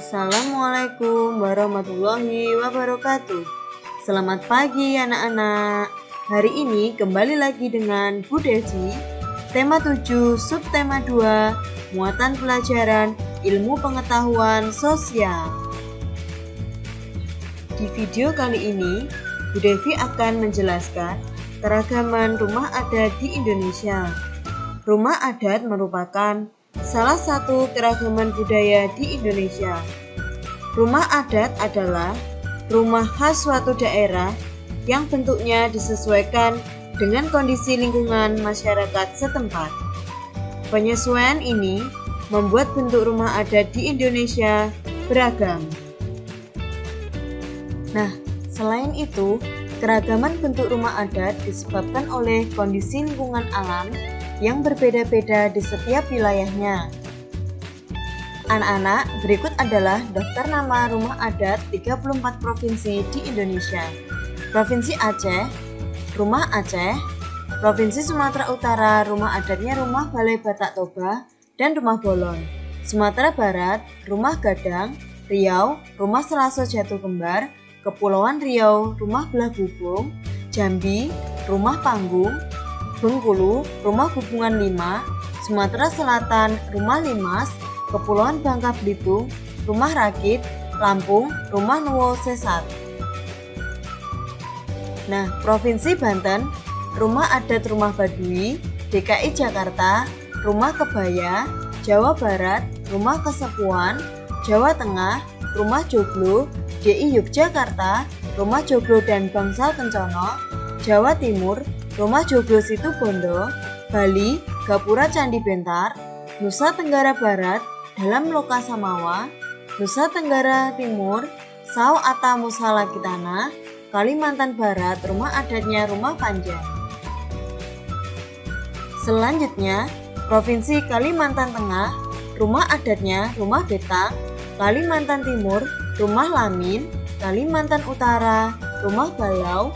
Assalamualaikum warahmatullahi wabarakatuh. Selamat pagi anak-anak. Hari ini kembali lagi dengan Bu Devi. Tema 7, subtema 2, muatan pelajaran ilmu pengetahuan sosial. Di video kali ini, Bu Devi akan menjelaskan keragaman rumah adat di Indonesia. Rumah adat merupakan salah satu keragaman budaya di Indonesia. Rumah adat adalah rumah khas suatu daerah yang bentuknya disesuaikan dengan kondisi lingkungan masyarakat setempat. Penyesuaian ini membuat bentuk rumah adat di Indonesia beragam. Nah, selain itu, keragaman bentuk rumah adat disebabkan oleh kondisi lingkungan alam yang berbeda-beda di setiap wilayahnya. Anak-anak, berikut adalah daftar nama rumah adat 34 provinsi di Indonesia. Provinsi Aceh, Rumah Aceh. Provinsi Sumatera Utara, rumah adatnya Rumah Balai Batak Toba dan Rumah Bolon. Sumatera Barat, Rumah Gadang. Riau, Rumah Selaso Jatuh Kembar. Kepulauan Riau, Rumah Belah Bubung. Jambi, Rumah Panggung. Bengkulu, Rumah Hubungan 5, Sumatera Selatan, Rumah Limas, Kepulauan Bangka Belitung, Rumah Rakit, Lampung, Rumah Nuwo Sesat. Nah, Provinsi Banten, Rumah Adat Rumah Baduy, DKI Jakarta, Rumah Kebaya, Jawa Barat, Rumah Kesepuan, Jawa Tengah, Rumah Joglo, DI Yogyakarta, Rumah Joglo dan Bangsal Kencono, Jawa Timur, Rumah Joglo Situbondo, Bali, Gapura Candi Bentar, Nusa Tenggara Barat, Dalam Lokasamawa, Nusa Tenggara Timur, Sao Ata Musa Lakitana, Kalimantan Barat, rumah adatnya Rumah Panjang. Selanjutnya, Provinsi Kalimantan Tengah, rumah adatnya Rumah Betang, Kalimantan Timur, Rumah Lamin, Kalimantan Utara, Rumah Balau,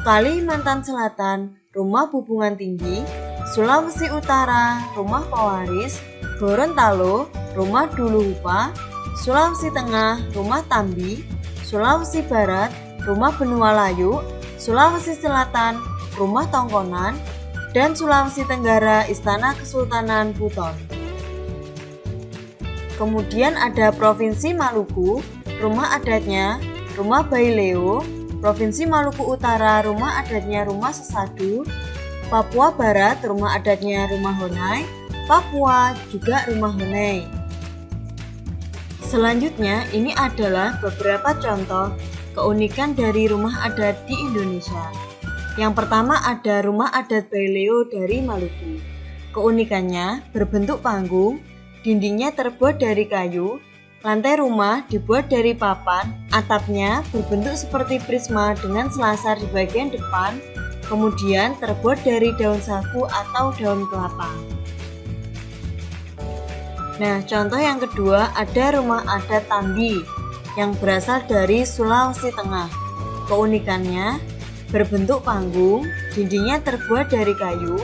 Kalimantan Selatan, Rumah Bubungan Tinggi, Sulawesi Utara, Rumah Pawaris, Gorontalo, Rumah Duluhupa, Sulawesi Tengah, Rumah Tambi, Sulawesi Barat, Rumah Benua Layu, Sulawesi Selatan, Rumah Tongkonan, dan Sulawesi Tenggara, Istana Kesultanan Buton. Kemudian ada Provinsi Maluku, rumah adatnya Rumah Baileo. Provinsi Maluku Utara, rumah adatnya Rumah Sesadu. Papua Barat, rumah adatnya Rumah Honai. Papua juga Rumah Honai. Selanjutnya, ini adalah beberapa contoh keunikan dari rumah adat di Indonesia. Yang pertama ada rumah adat Baileo dari Maluku. Keunikannya berbentuk panggung, dindingnya terbuat dari kayu, lantai rumah dibuat dari papan, atapnya berbentuk seperti prisma dengan selasar di bagian depan, kemudian terbuat dari daun sagu atau daun kelapa. Nah, contoh yang kedua ada rumah adat Tambi yang berasal dari Sulawesi Tengah. Keunikannya berbentuk panggung, dindingnya terbuat dari kayu,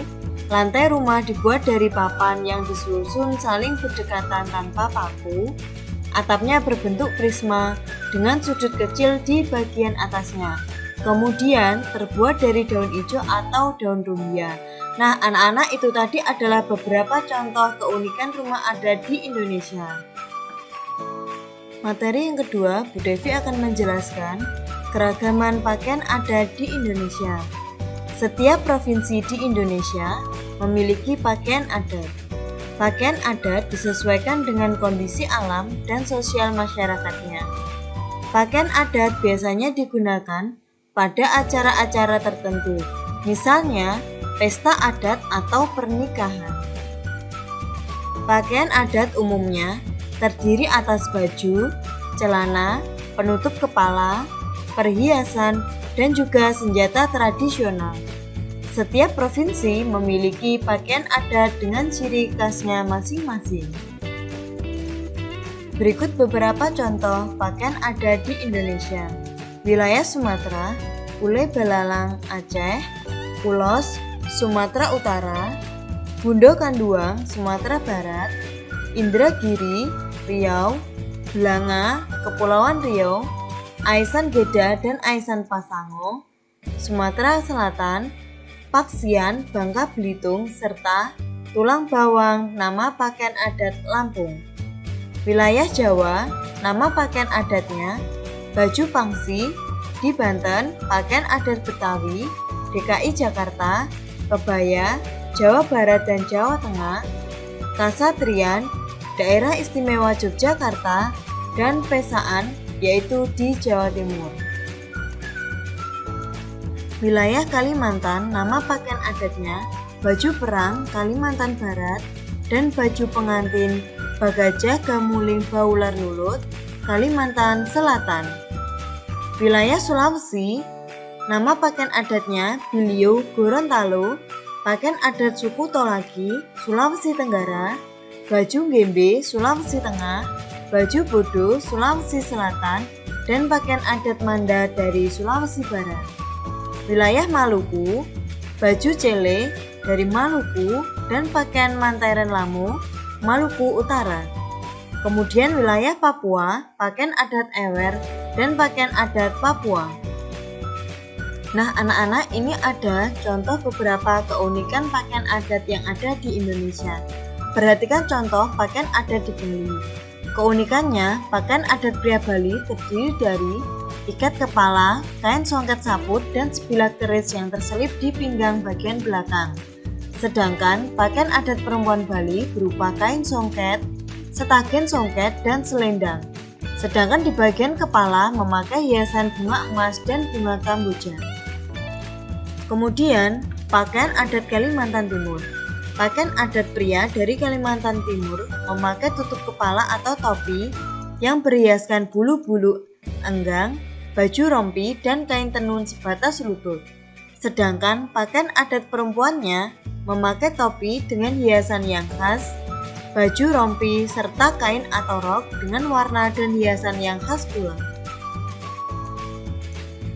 lantai rumah dibuat dari papan yang disusun saling berdekatan tanpa paku. Atapnya berbentuk prisma dengan sudut kecil di bagian atasnya. Kemudian terbuat dari daun hijau atau daun rumbia. Nah, anak-anak, itu tadi adalah beberapa contoh keunikan rumah adat di Indonesia. Materi yang kedua, Bu Devi akan menjelaskan keragaman pakaian adat di Indonesia. Setiap provinsi di Indonesia memiliki pakaian adat. Pakaian adat disesuaikan dengan kondisi alam dan sosial masyarakatnya. Pakaian adat biasanya digunakan pada acara-acara tertentu, misalnya pesta adat atau pernikahan. Pakaian adat umumnya terdiri atas baju, celana, penutup kepala, perhiasan, dan juga senjata tradisional. Setiap provinsi memiliki pakaian adat dengan ciri khasnya masing-masing. Berikut beberapa contoh pakaian adat di Indonesia. Wilayah Sumatera, Ule Balalang Aceh, Ulos, Sumatera Utara, Bundo Kanduang, Sumatera Barat, Indragiri, Riau, Blanga, Kepulauan Riau, Aisan Geda dan Aisan Pasango, Sumatera Selatan, Paksian, Bangka Belitung, serta Tulang Bawang, nama pakaian adat Lampung. Wilayah Jawa, nama pakaian adatnya baju pangsi. Di Banten, pakaian adat Betawi. DKI Jakarta, kebaya. Jawa Barat dan Jawa Tengah, kasatrian, Daerah Istimewa Yogyakarta, dan pesaan, yaitu di Jawa Timur. Wilayah Kalimantan, nama pakaian adatnya baju perang Kalimantan Barat dan baju pengantin Bagajah Gamuling Baular Nulut, Kalimantan Selatan. Wilayah Sulawesi, nama pakaian adatnya Biliu Gorontalo, pakaian adat suku Tolaki, Sulawesi Tenggara, baju Gembe, Sulawesi Tengah, baju Bodo, Sulawesi Selatan, dan pakaian adat Manda dari Sulawesi Barat. Wilayah Maluku, baju Cele dari Maluku, dan pakaian Mantairen Lamu, Maluku Utara. Kemudian wilayah Papua, pakaian adat Ewer dan pakaian adat Papua. Nah anak-anak, ini ada contoh beberapa keunikan pakaian adat yang ada di Indonesia. Perhatikan contoh pakaian adat di Bali. Keunikannya, pakaian adat pria Bali terdiri dari ikat kepala, kain songket saput, dan sebilah keris yang terselip di pinggang bagian belakang. Sedangkan pakaian adat perempuan Bali berupa kain songket, setagen songket, dan selendang. Sedangkan di bagian kepala memakai hiasan bunga emas dan bunga kamboja. Kemudian, pakaian adat Kalimantan Timur. Pakaian adat pria dari Kalimantan Timur memakai tutup kepala atau topi yang berhiaskan bulu-bulu enggang, baju rompi, dan kain tenun sebatas lutut. Sedangkan pakaian adat perempuannya memakai topi dengan hiasan yang khas, baju rompi, serta kain atau rok dengan warna dan hiasan yang khas pula.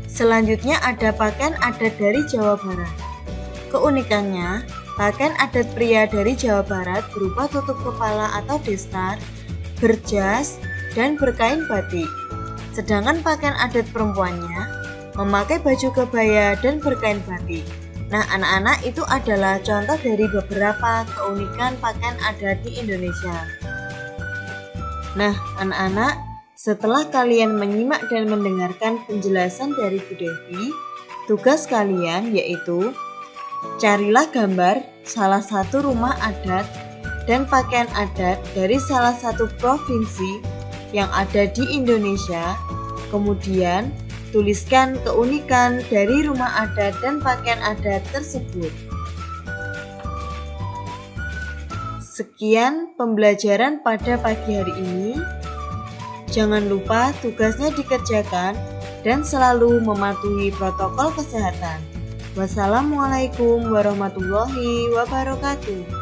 Selanjutnya ada pakaian adat dari Jawa Barat. Keunikannya, pakaian adat pria dari Jawa Barat berupa tutup kepala atau destar, berjas, dan berkain batik. Sedangkan pakaian adat perempuannya memakai baju kebaya dan berkain batik. Nah anak-anak, itu adalah contoh dari beberapa keunikan pakaian adat di Indonesia. Nah anak-anak, setelah kalian menyimak dan mendengarkan penjelasan dari Bu Devi, tugas kalian yaitu carilah gambar salah satu rumah adat dan pakaian adat dari salah satu provinsi yang ada di Indonesia. Kemudian tuliskan keunikan dari rumah adat dan pakaian adat tersebut. Sekian pembelajaran pada pagi hari ini. Jangan lupa tugasnya dikerjakan dan selalu mematuhi protokol kesehatan. Wassalamualaikum warahmatullahi wabarakatuh.